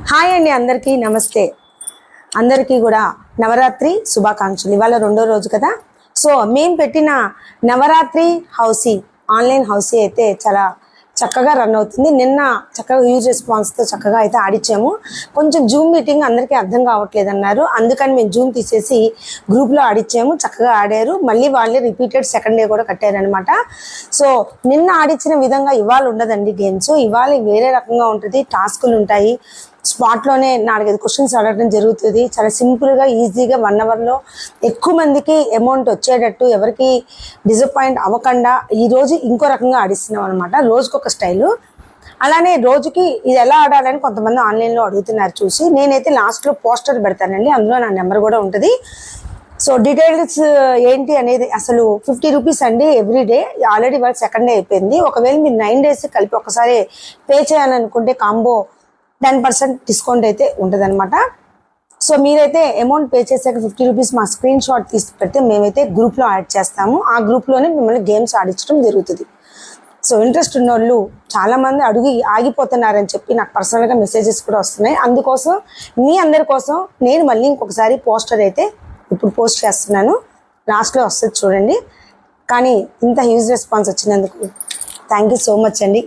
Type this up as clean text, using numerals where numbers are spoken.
Hi అండి, అందరికీ నమస్తే. అందరికీ కూడా నవరాత్రి శుభాకాంక్షలు. ఇవాళ రెండో రోజు కదా. సో మేము పెట్టిన నవరాత్రి హౌసీ ఆన్లైన్ హౌసీ అయితే చాలా చక్కగా రన్ అవుతుంది. నిన్న చక్కగా హ్యూజ్ రెస్పాన్స్తో చక్కగా అయితే ఆడిచ్చాము. కొంచెం జూమ్ మీటింగ్ అందరికీ అర్థం కావట్లేదు అన్నారు, అందుకని మేము జూమ్ తీసేసి గ్రూప్లో ఆడిచ్చాము. చక్కగా ఆడారు, మళ్ళీ వాళ్ళే రిపీటెడ్ సెకండ్ డే కూడా కట్టారనమాట. సో నిన్న ఆడిచ్చిన విధంగా ఇవాళ ఉండదండి గేమ్స్. ఇవాళ వేరే రకంగా ఉంటుంది, టాస్కులు ఉంటాయి. స్పాట్లోనే 4-5 క్వశ్చన్స్ అడగడం జరుగుతుంది. చాలా సింపుల్గా ఈజీగా 1 అవర్లో ఎక్కువ మందికి అమౌంట్ వచ్చేటట్టు, ఎవరికి డిసప్పాయింట్ అవ్వకుండా ఈరోజు ఇంకో రకంగా ఆడిస్తున్నాం అనమాట. రోజుకొక స్టైలు. అలానే రోజుకి ఇది ఎలా ఆడాలని కొంతమంది ఆన్లైన్లో అడుగుతున్నారు చూసి. నేనైతే లాస్ట్లో పోస్టర్ పెడతానండి, అందులో నా నెంబర్ కూడా ఉంటుంది. సో డీటెయిల్స్ ఏంటి అనేది, అసలు 50 రూపీస్ అండి ఎవ్రీడే. ఆల్రెడీ వాళ్ళ సెకండ్ డే అయిపోయింది. ఒకవేళ మీరు 9 days కలిపి ఒకసారి పే చేయాలనుకుంటే కాంబో 10% డిస్కౌంట్ అయితే ఉంటుంది అనమాట. సో మీరైతే అమౌంట్ పే చేసాక 50 రూపీస్ మా స్క్రీన్ షాట్ తీసి పెడితే మేమైతే గ్రూప్లో యాడ్ చేస్తాము. ఆ గ్రూప్లోనే మిమ్మల్ని గేమ్స్ ఆడించడం జరుగుతుంది. సో ఇంట్రెస్ట్ ఉన్న వాళ్ళు చాలామంది అడిగి ఆగిపోతున్నారని చెప్పి నాకు పర్సనల్గా మెసేజెస్ కూడా వస్తున్నాయి. అందుకోసం మీ అందరి కోసం నేను మళ్ళీ ఇంకొకసారి పోస్టర్ అయితే ఇప్పుడు పోస్ట్ చేస్తున్నాను. లాస్ట్లో వస్తుంది చూడండి. కానీ ఇంత హ్యూజ్ రెస్పాన్స్ వచ్చినందుకు థ్యాంక్ యూ సో మచ్ అండి.